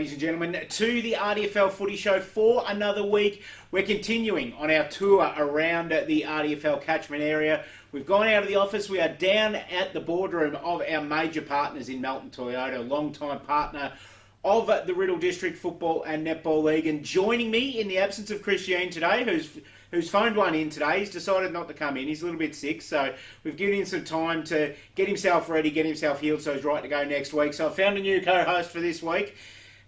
ladies and gentlemen, to the RDFL Footy Show for another week. We're continuing on our tour around the RDFL catchment area. We've gone out of the office. We are down at the boardroom of our major partners in Melton Toyota, long-time partner of the Riddle District Football and Netball League. And joining me in the absence of Chris Yeend today, who's phoned one in today. He's decided not to come in. He's a little bit sick, so we've given him some time to get himself ready, get himself healed, so he's right to go next week. So I found a new co-host for this week,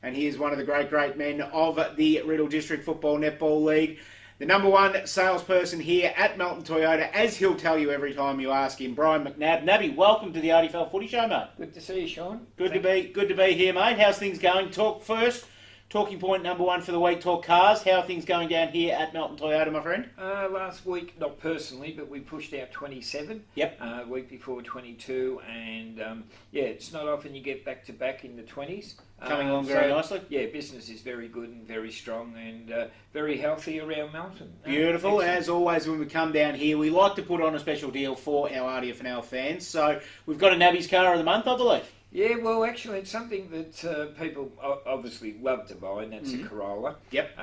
and he is one of the great men of the Riddle District Football Netball League. The number one salesperson here at Melton Toyota, as he'll tell you every time you ask him, Brian McNabb. Nabby, welcome to the RDFL Footy Show, mate. Good to see you, Shaun. Good to be here, mate. How's things going? Talk first. Talking point number one for the week, talk cars. How are things going down here at Melton Toyota, my friend? Last week, not personally, but we pushed out 27. Yep. Week before 22, and it's not often you get back-to-back in the 20s. Coming along very nicely. Yeah, business is very good and very strong and very healthy around Melton. Beautiful. And as always, when we come down here, we like to put on a special deal for our RDFNL fans. So we've got a Nabby's Car of the Month, I believe. Yeah, well, actually, it's something that people obviously love to buy, and that's a Corolla. Yep.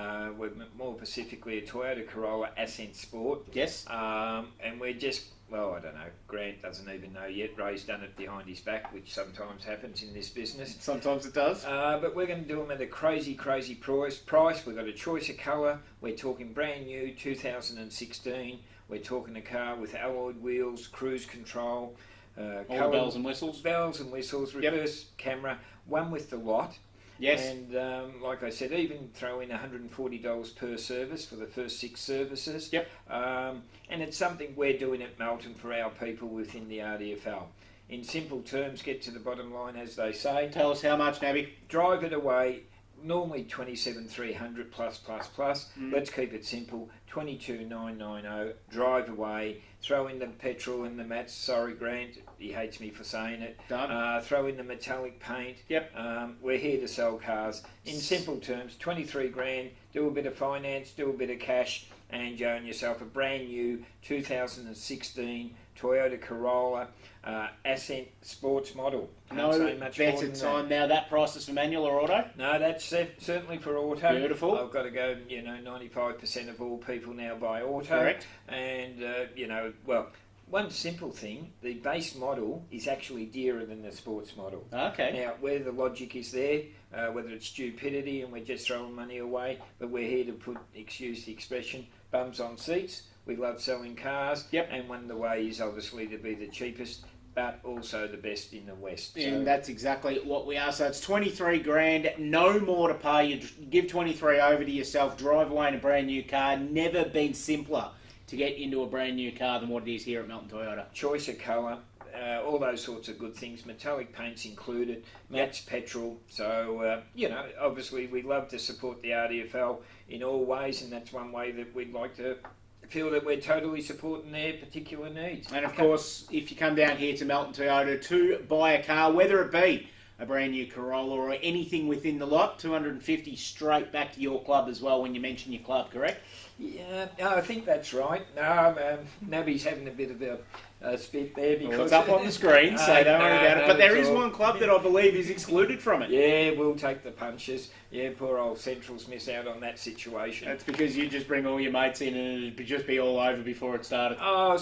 More specifically, a Toyota Corolla Ascent Sport. Yes. And we're just, well, I don't know, Grant doesn't even know yet. Ray's done it behind his back, which sometimes happens in this business. Sometimes it does. But we're going to do them at a crazy price. We've got a choice of colour. We're talking brand new, 2016. We're talking a car with alloyed wheels, cruise control. All bells and whistles. Bells and whistles, reverse camera, one with the lot. Yes. And like I said, even throw in $140 per service for the first 6 services. Yep. And it's something we're doing at Melton for our people within the RDFL. In simple terms, get to the bottom line, as they say. Tell us how much, Nabby. Drive it away. Normally 27,300 plus. Let's keep it simple. 22,990. Drive away. Throw in the petrol and the mats. Sorry, Grant, he hates me for saying it. Done. Throw in the metallic paint. Yep. We're here to sell cars. In simple terms, 23 grand. Do a bit of finance. Do a bit of cash, and you own yourself a brand new 2016 Toyota Corolla Ascent Sports model. No better time. Now that price is for manual or auto? No, that's certainly for auto. Beautiful. I've got to go, 95% of all people now buy auto. Correct. And, one simple thing, the base model is actually dearer than the sports model. Okay. Now, where the logic is there, whether it's stupidity and we're just throwing money away, but we're here to put, excuse the expression, bums on seats. We love selling cars. Yep. And one of the ways, obviously, to be the cheapest, but also the best in the West. And that's exactly what we are. So it's 23 grand, no more to pay. You give 23 over to yourself, drive away in a brand new car. Never been simpler to get into a brand new car than what it is here at Melton Toyota. Choice of colour, all those sorts of good things. Metallic paints included, mats, petrol. So, obviously we love to support the RDFL in all ways, and that's one way that we'd like to feel that we're totally supporting their particular needs. And of course, if you come down here to Melton Toyota to buy a car, whether it be a brand new Corolla or anything within the lot, $250 straight back to your club as well when you mention your club, correct? Yeah, no, I think that's right. No, Nabby's having a bit of a spit there because it's up on the screen, so don't worry about it. But there is one club that I believe is excluded from it. Yeah, we'll take the punches. Yeah, poor old Centrals miss out on that situation. That's because you just bring all your mates in and it'd just be all over before it started. Oh,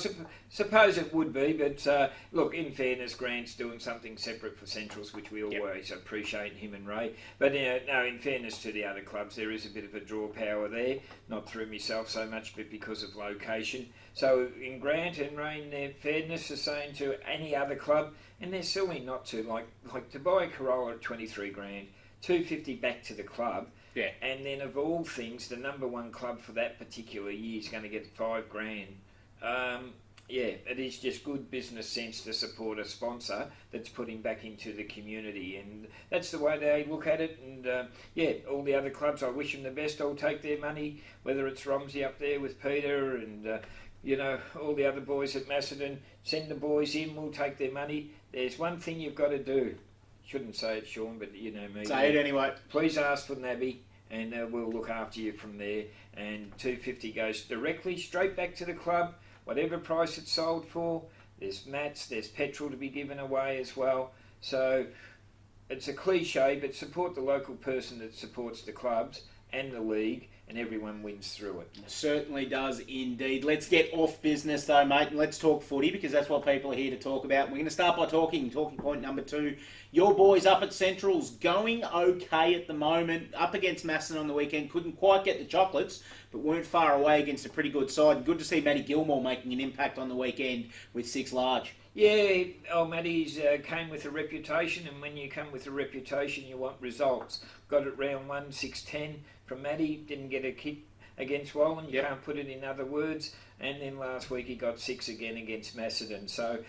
suppose it would be, but look, in fairness, Grant's doing something separate for Centrals, which we always appreciate, him and Ray. But no, in fairness to the other clubs, there is a bit of a draw power there, not through myself so much, but because of location. So in Grant and Ray, in their fairness, are saying to any other club, and they're silly not to, like to buy a Corolla at 23 grand, $250 back to the club, and then of all things, the number one club for that particular year is going to get $5 grand. It is just good business sense to support a sponsor that's putting back into the community, and that's the way they look at it. And all the other clubs, I wish them the best. I'll take their money, whether it's Romsey up there with Peter and all the other boys at Macedon. Send the boys in, we'll take their money. There's one thing you've got to do. Shouldn't say it, Shaun, but you know me. Say it anyway. Please ask for Nabby, and we'll look after you from there. And $250 goes directly straight back to the club, whatever price it's sold for. There's mats, there's petrol to be given away as well. So it's a cliche, but support the local person that supports the clubs and the league, and everyone wins through it. Certainly does indeed. Let's get off business though, mate, and let's talk footy, because that's what people are here to talk about. We're going to start by talking point number 2. Your boys up at Central's going okay at the moment. Up against Masson on the weekend, couldn't quite get the chocolates, but weren't far away against a pretty good side. Good to see Matty Gilmore making an impact on the weekend with 6 large. Yeah, Matty's came with a reputation, and when you come with a reputation, you want results. Got it round 1, 6-10 from Matty. Didn't get a kick against Wallen. You can't put it in other words. And then last week he got 6 again against Macedon. So,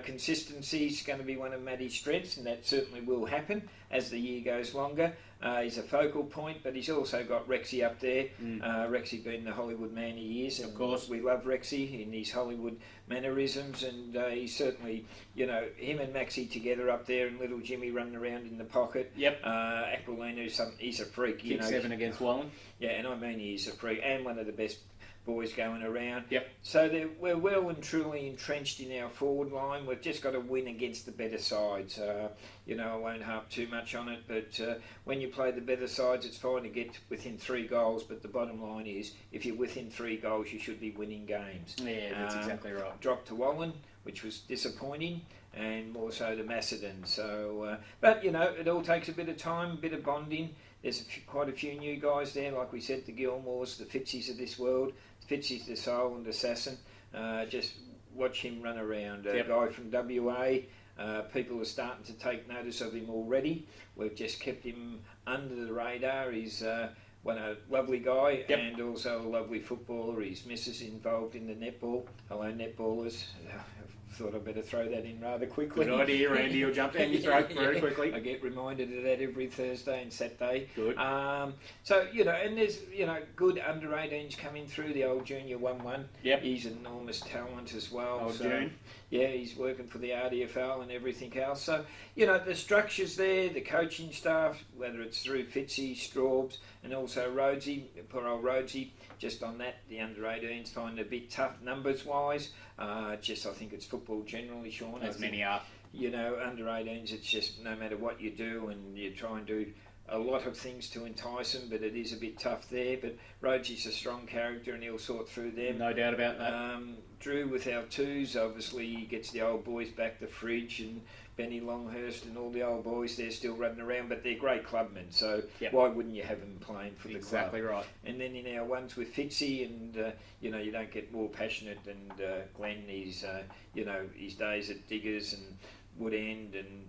consistency is going to be one of Matty's strengths, and that certainly will happen as the year goes longer. He's a focal point, but he's also got Rexy up there. Rexy being the Hollywood man he is. And of course. We love Rexy in his Hollywood mannerisms, and he's certainly, him and Maxie together up there, and little Jimmy running around in the pocket. Yep. Aquilino, he's a freak. Kick 7 against Wallen. Yeah, and I mean he's a freak, and one of the best boys going around. Yep. So we're well and truly entrenched in our forward line. We've just got to win against the better sides. I won't harp too much on it, but when you play the better sides, it's fine to get within 3 goals, but the bottom line is, if you're within 3 goals, you should be winning games. Yeah, that's exactly right. Dropped to Wallen, which was disappointing, and more so to Macedon. So, but it all takes a bit of time, a bit of bonding. There's quite a few new guys there, like we said, the Gilmores, the Fitzies of this world. Fitzy's the soul and assassin. Just watch him run around. A guy from WA. People are starting to take notice of him already. We've just kept him under the radar. He's a lovely guy and also a lovely footballer. His missus involved in the netball. Hello, netballers. Thought I'd better throw that in rather quickly. Good idea, Randy. You'll jump down your throat very quickly. I get reminded of that every Thursday and Saturday. Good. So, and there's, good under-18s coming through, the old Junior 1-1. Yep. He's an enormous talent as well. Old June. Yeah, he's working for the RDFNL and everything else. So, the structure's there, the coaching staff, whether it's through Fitzy, Straubs, and also Rhodesy, poor old Rhodesy, just on that, the under-18s find it a bit tough numbers-wise. I think it's football generally, Shaun. As many are. Under-18s, it's just no matter what you do, and you try and do a lot of things to entice them, but it is a bit tough there. But Rhodesi's a strong character, and he'll sort through them. No doubt about that. Drew with our 2s, obviously he gets the old boys back, the Fridge and Benny Longhurst and all the old boys. They're still running around, but they're great clubmen, so why wouldn't you have them playing for the club? Exactly right. And then in our ones with Fitzy, and you don't get more passionate than Glenn. He's his days at Diggers and Wood End, and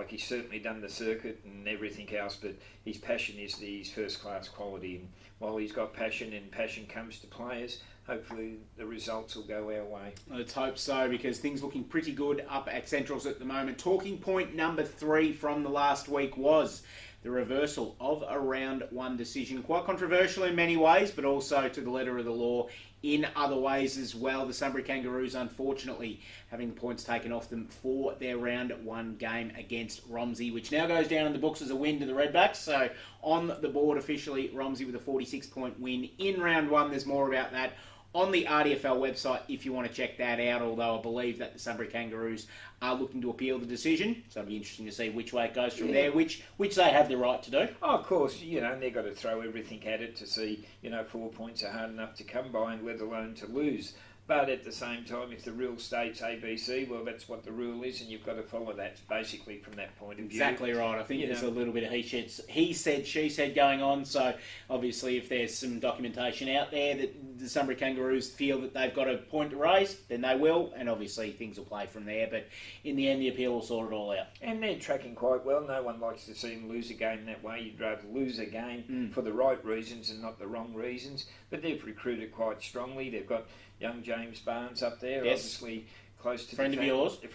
he's certainly done the circuit and everything else, but his passion is his first class quality, and while he's got passion and passion comes to players, hopefully the results will go our way. Let's hope so, because things looking pretty good up at Centrals at the moment. Talking point number 3 from the last week was the reversal of a round 1 decision. Quite controversial in many ways, but also to the letter of the law in other ways as well. The Sunbury Kangaroos, unfortunately, having the points taken off them for their round 1 game against Romsey, which now goes down in the books as a win to the Redbacks. So on the board officially, Romsey with a 46-point win in round 1. There's more about that on the RDFL website if you want to check that out, although I believe that the Sunbury Kangaroos are looking to appeal the decision, so it'll be interesting to see which way it goes from there, which they have the right to do. Oh, of course, and they've got to throw everything at it to see, 4 points are hard enough to come by, and let alone to lose. But at the same time, if the rule states ABC, well, that's what the rule is, and you've got to follow that, basically, from that point of view. Exactly right. I think there's a little bit of he said, she said going on, so obviously if there's some documentation out there that the Sunbury Kangaroos feel that they've got a point to raise, then they will, and obviously things will play from there, but in the end, the appeal will sort it all out. And they're tracking quite well. No one likes to see them lose a game that way. You'd rather lose a game for the right reasons and not the wrong reasons, but they've recruited quite strongly. They've got young James Barnes up there, obviously close to friend of yours, an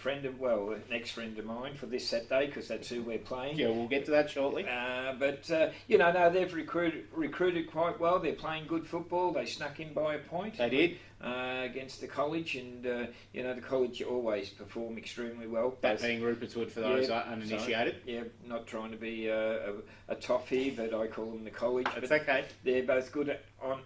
ex-friend of mine for this Saturday, because that's who we're playing. Yeah, we'll get to that shortly. They've recruited quite well. They're playing good football. They snuck in by a point. They did. against the college, and the college always perform extremely well. That being Rupert's Wood for those uninitiated. Not trying to be a toff here, but I call them the college. That's okay. They're both good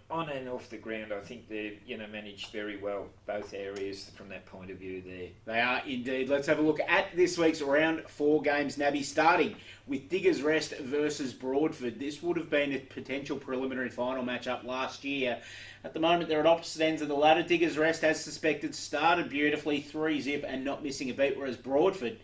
on and off the ground. I think they're managed very well, both areas from that point of view there. They are indeed. Let's have a look at this week's round 4 games, Nabby, starting with Diggers Rest versus Broadford. This would have been a potential preliminary final matchup last year. At the moment, they're at opposite ends of the ladder. Diggers Rest, as suspected, started beautifully, 3-zip and not missing a beat, whereas Broadford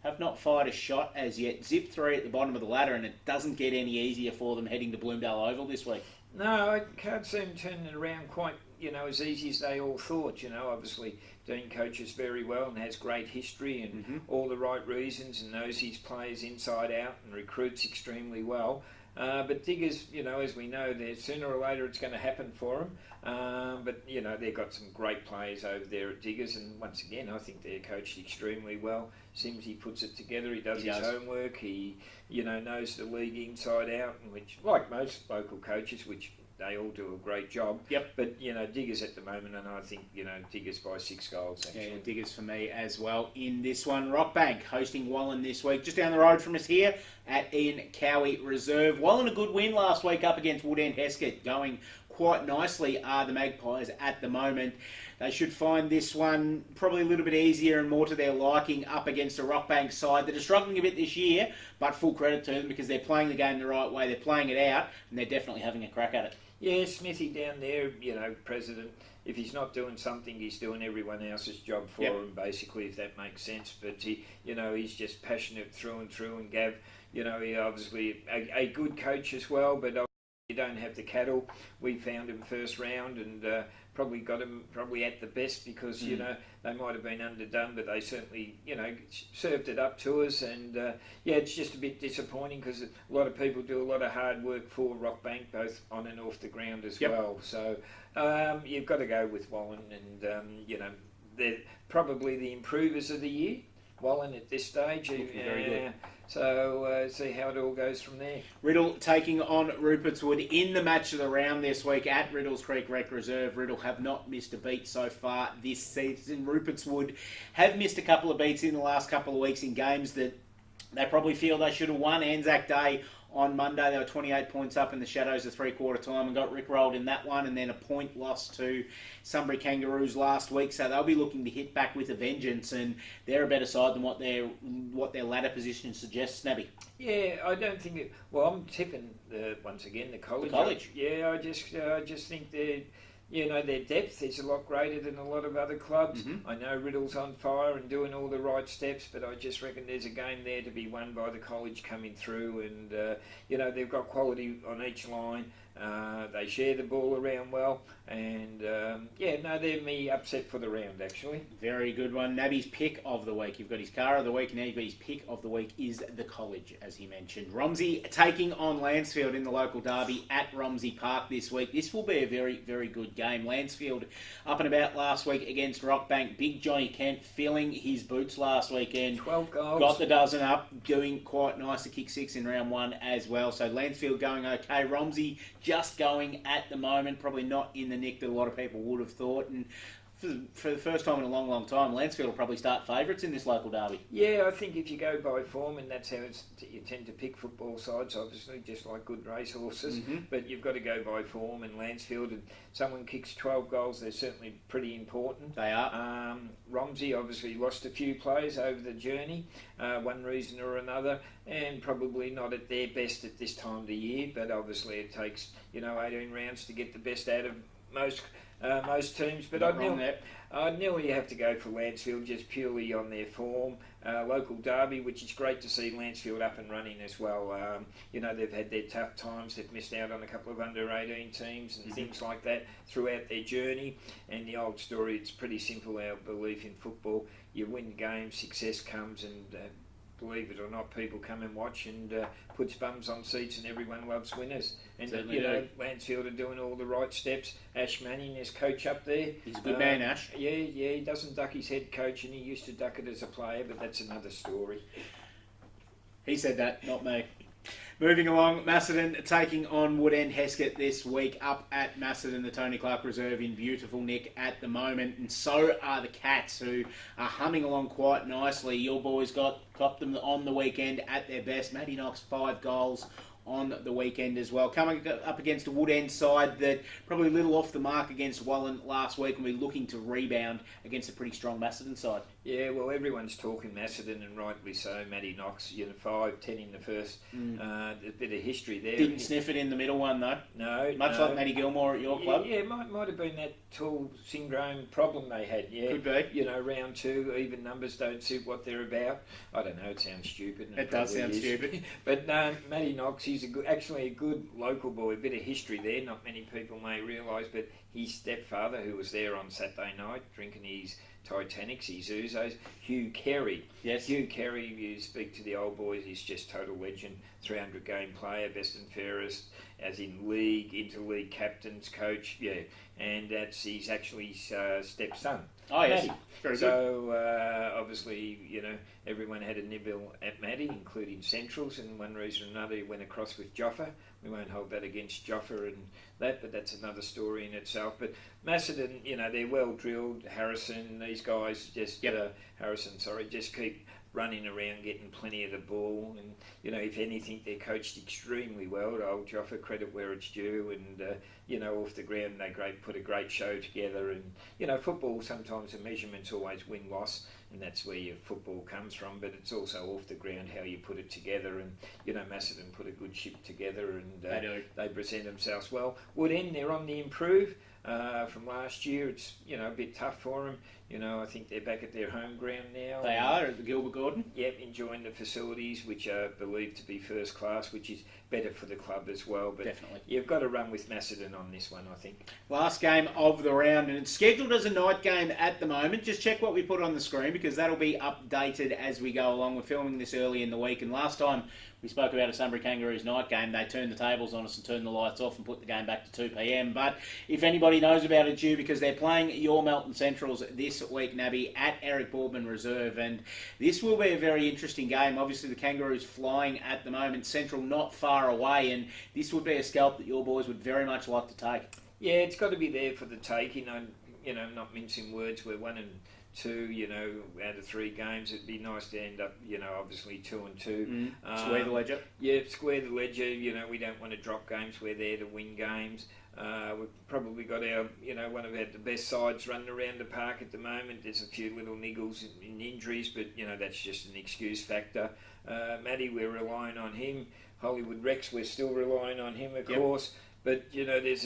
have not fired a shot as yet. Zip 3 at the bottom of the ladder, and it doesn't get any easier for them heading to Bloomdale Oval this week. No, I can't see them turning it around quite, as easy as they all thought. Obviously Dean coaches very well and has great history and all the right reasons and knows his players inside out and recruits extremely well. But Diggers, as we know, sooner or later it's going to happen for them. But they've got some great players over there at Diggers, and once again, I think they're coached extremely well. Seems he puts it together. He does his homework. He, knows the league inside out, and which, like most local coaches, which they all do a great job. Yep. But Diggers at the moment, and I think Diggers by 6 goals. Actually. Yeah, Diggers for me as well in this one. Rockbank hosting Wallen this week, just down the road from us here at Ian Cowie Reserve. Wallen a good win last week up against Woodend Heskett, going quite nicely are the Magpies at the moment. They should find this one probably a little bit easier and more to their liking up against a Rockbank side that are struggling a bit this year, but full credit to them because they're playing the game the right way, they're playing it out, and they're definitely having a crack at it. Yeah, Smithy down there, president, if he's not doing something, he's doing everyone else's job for him, basically, if that makes sense. But, he's just passionate through and through, and Gav, he obviously a good coach as well, but you don't have the cattle. We found him first round and probably got him at the best because, they might have been underdone, but they certainly, served it up to us. And, it's just a bit disappointing because a lot of people do a lot of hard work for Rockbank, both on and off the ground as well. So you've got to go with Wallen and, they're probably the improvers of the year, Wallen at this stage. Very good. So see how it all goes from there. Riddle taking on Rupert's Wood in the match of the round this week at Riddles Creek Rec Reserve. Riddle have not missed a beat so far this season. Rupert's Wood have missed a couple of beats in the last couple of weeks in games that they probably feel they should have won. Anzac Day on Monday, they were 28 points up in the shadows of three-quarter time and got rickrolled in that one, and then a point lost to Sunbury Kangaroos last week. So they'll be looking to hit back with a vengeance, and they're a better side than what their ladder position suggests, Nabby. Yeah, I don't think it. Well, I'm tipping once again the college. The college. Yeah, I just think they're. Their depth is a lot greater than a lot of other clubs. I know Riddle's on fire and doing all the right steps, but I just reckon there's a game there to be won by the college coming through. And, they've got quality on each line. They share the ball around well. And, they're me upset for the round, actually. Very good one. Nabby's pick of the week. You've got his car of the week. Nabby's pick of the week is the college, as he mentioned. Romsey taking on Lansfield in the local derby at Romsey Park this week. This will be a very, very good game. Lansfield up and about last week against Rockbank. Big Johnny Kent filling his boots last weekend. 12 goals. Got the dozen up, doing quite nice to kick 6 in round 1 as well. So Lansfield going okay. Romsey just going at the moment, probably not in the nick that a lot of people would have thought. And for the first time in a long, long time, Lansfield will probably start favourites in this local derby. Yeah, I think if you go by form, and that's how you tend to pick football sides, obviously, just like good racehorses, but you've got to go by form, and Lansfield, and someone kicks 12 goals, they're certainly pretty important. They are. Romsey obviously lost a few players over the journey, one reason or another, and probably not at their best at this time of the year, but obviously it takes, 18 rounds to get the best out of most teams, but I'd nearly have to go for Lansfield just purely on their form. Local derby, which is great to see Lansfield up and running as well. They've had their tough times. They've missed out on a couple of under-18 teams and things like that throughout their journey. And the old story, it's pretty simple, our belief in football. You win games, success comes, and believe it or not, people come and watch and puts bums on seats, and everyone loves winners. And Lansfield are doing all the right steps. Ash Manning is coach up there. He's a good man, Ash. Yeah, he doesn't duck his head coach, and he used to duck it as a player, but that's another story. He said that, not me. Moving along, Macedon taking on Woodend Heskett this week up at Macedon, the Tony Clark Reserve in beautiful nick at the moment, and so are the Cats, who are humming along quite nicely. Your boys got them on the weekend at their best. Matty Knox 5 goals on the weekend as well. Coming up against a Woodend side that probably a little off the mark against Wallen last week, and we're looking to rebound against a pretty strong Macedon side. Yeah, well, everyone's talking Macedon, and rightly so. Matty Knox, 5-10 in the first. A bit of history there. Didn't sniff it in the middle one, though. No. Much like Matty Gilmore at your club. Yeah, might have been that tall syndrome problem they had, yeah. Could be. Round 2, even numbers don't suit what they're about. I don't know, it sounds stupid. And it does sound stupid. But no, Matty Knox, he's actually a good local boy. A bit of history there, not many people may realise, but his stepfather, who was there on Saturday night drinking his Titanics, his Uzos, Hugh Carey. Yes. Hugh Carey, you speak to the old boys, he's just total legend, 300 game player, best and fairest, as in league, interleague captains, coach, yeah. And he's actually his stepson. Oh, yes. Matty. Very good. So, obviously, everyone had a nibble at Matty, including Centrals, and one reason or another he went across with Joffa. We won't hold that against Joffa and that, but that's another story in itself. But Macedon, they're well drilled. Harrison, these guys just just keep running around, getting plenty of the ball, and if anything, they're coached extremely well. To old Joffa, credit where it's due, and off the ground they put a great show together. And football, sometimes the measurements always win-loss, and that's where your football comes from. But it's also off the ground how you put it together, and Macedon put a good ship together, and they present themselves well. Woodend, they're on the improve. From last year, it's a bit tough for them. I think they're back at their home ground now. They are at the Gilbert Gordon. Yep, enjoying the facilities, which are believed to be first class, which is better for the club as well. But definitely, you've got to run with Macedon on this one, I think. Last game of the round, and it's scheduled as a night game at the moment. Just check what we put on the screen, because that'll be updated as we go along. We're filming this early in the week, and last time we spoke about a Sunbury Kangaroos night game, they turned the tables on us and turned the lights off and put the game back to 2 p.m. But if anybody knows about it, due because they're playing your Melton Centrals this week, Nabby, at Eric Boardman Reserve, and this will be a very interesting game. Obviously, the Kangaroos flying at the moment, Central not far away, and this would be a scalp that your boys would very much like to take. Yeah, it's got to be there for the taking. Not mincing words. We're 1 and 2, out of 3 games. It'd be nice to end up, obviously 2 and 2. Square the ledger. Yeah, square the ledger. We don't want to drop games. We're there to win games. We've probably got our, one of the best sides running around the park at the moment. There's a few little niggles in injuries, but, that's just an excuse factor. Matty, we're relying on him. Hollywood Rex, we're still relying on him, of course. But, there's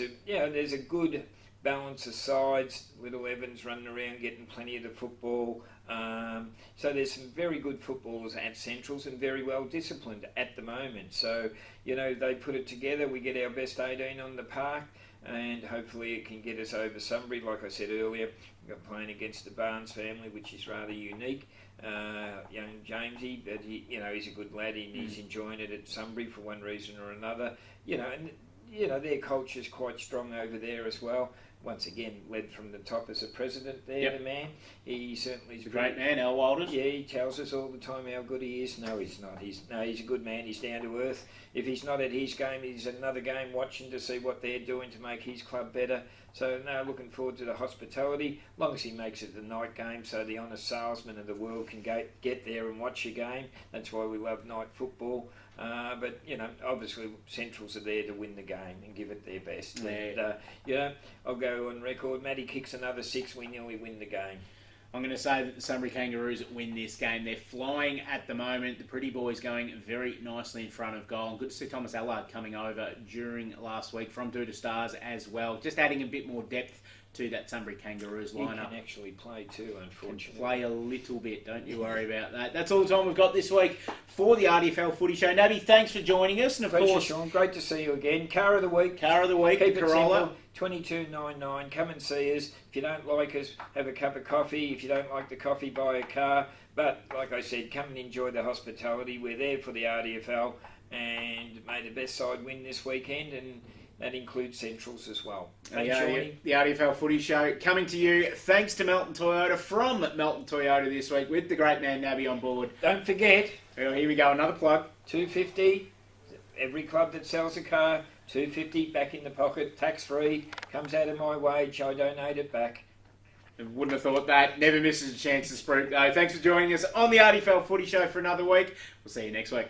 a good balance of sides. Little Evans running around getting plenty of the football. So there's some very good footballers at Centrals and very well disciplined at the moment. So, they put it together. We get our best 18 on the park, and hopefully it can get us over Sunbury. Like I said earlier, we've got playing against the Barnes family, which is rather unique. Young Jamesy, but he's a good lad and he's enjoying it at Sunbury for one reason or another. Their culture's quite strong over there as well. Once again, led from the top as a president there, the man. He certainly is a great man, Al Wilders. Yeah, he tells us all the time how good he is. No, he's not. He's a good man. He's down to earth. If he's not at his game, he's at another game watching to see what they're doing to make his club better. So, looking forward to the hospitality. As long as he makes it the night game so the honest salesmen of the world can get there and watch your game. That's why we love night football. But, obviously Centrals are there to win the game and give it their best. Yeah. And, I'll go on record. Matty kicks another 6, we nearly win the game. I'm going to say that the Sunbury Kangaroos win this game. They're flying at the moment. The Pretty Boys going very nicely in front of goal. And good to see Thomas Allard coming over during last week from Due to Stars as well. Just adding a bit more depth to that Sunbury Kangaroos lineup. He can actually play too, unfortunately. Play a little bit, don't you worry about that. That's all the time we've got this week for the RDFL Footy Show. Nabby, thanks for joining us. And of course, Shaun, great to see you again. Car of the week. Keep the Corolla. $22.99. Come and see us. If you don't like us, have a cup of coffee. If you don't like the coffee, buy a car. But like I said, come and enjoy the hospitality. We're there for the RDFL, and may the best side win this weekend, and that includes Centrals as well. Thanks, Shaun. The RDFL Footy Show coming to you thanks to Melton Toyota, from Melton Toyota this week, with the great man Nabby on board. Don't forget. Well, here we go, another plug. 250 every club that sells a car, $250 back in the pocket, tax-free, comes out of my wage, I donate it back. Wouldn't have thought that. Never misses a chance to spruik, though. Thanks for joining us on the RDFL Footy Show for another week. We'll see you next week.